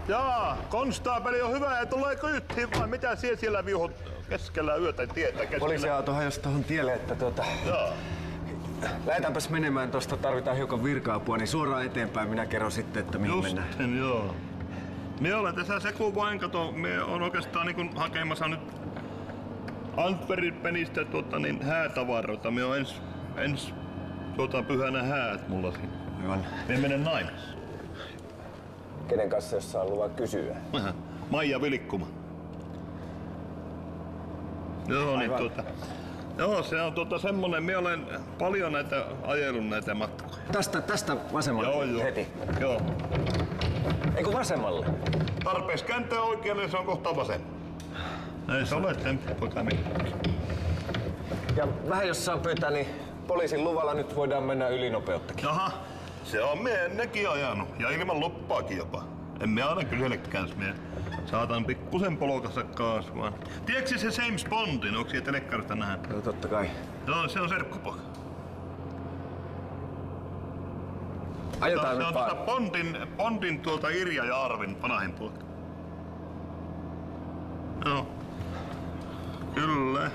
Jaa, konstaapeli on hyvä ja tulee kyytiin vai mitä siellä viuhut keskellä yötä tietä keskellä? Poliisiauto hajosi tohon tielle, että Jaa. lähdetäänpäs menemään tosta, tarvitaan hiukan virka-apua, niin suoraan eteenpäin minä kerron sitten, että mihin mennään. Justin, joo. Mie olen tässä Seku vain, kato, mie on oikeastaan niin hakemassa nyt Antwerpenistä häätavaroita. Mie on ens pyhänä häät mulla siinä. Aivan. Mie menen naimissa. Kenen kanssa, jos saa luvan kysyä? Maija Vilkkuma. Joo, niin joo, se on semmonen, mie olen paljon ajellut näitä matkoja. Tästä vasemmalle Joo. heti. Joo. Eiku vasemmalle? Tarpeeksi kääntää oikealle, se on kohta vasen. Ei se ole temppupoika mitään. Ja vähän jos saan pyytää, niin poliisin luvalla nyt voidaan mennä ylinopeuttakin. Jaha, se on mie ennenkin ajanut ja ilman luppaakin jopa. En me aina kyselekään, jos mie saatan pikkusen polkassa kaasua. Tiedätkö se James Bondin? Onko siellä telekkarista nähnyt? Joo, totta kai. Joo, se on serkkupoika. Ajetaan Se nyt on vaan. Bondin Irja ja Arvin vanhin poika. Joo. Kyllä.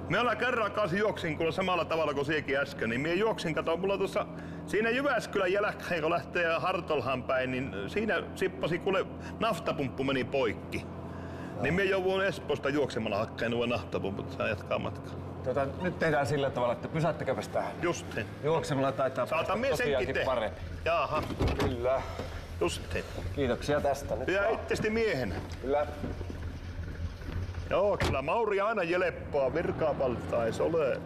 Minä kerran kanssa juoksin kuule samalla tavalla kuin siekin äsken, niin minä juoksin, kato, mulla tuossa siinä Jyväskylän jälkeen, kun lähtee Hartolhaan päin, niin siinä sippasi kuule naftapumppu meni poikki. Niin minä jouduin Espoosta juoksemalla hakkeen nuo naftapumput, saa jatkaa matkaa. Nyt tehdään sillä tavalla, että pysäyttäkääpäs tähän. Justiin. Juoksemalla taitaa Saatan mie senkin tehdä. parempi. Jaha. Kyllä. Justiin. Kiitoksia tästä. Nyt Pidä itsesti miehenä. Kyllä. Joo, kyllä Mauri aina jeleppoa, virkaapalta ei se ole.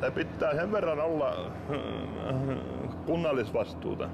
Se pitää sen verran olla kunnallisvastuuta.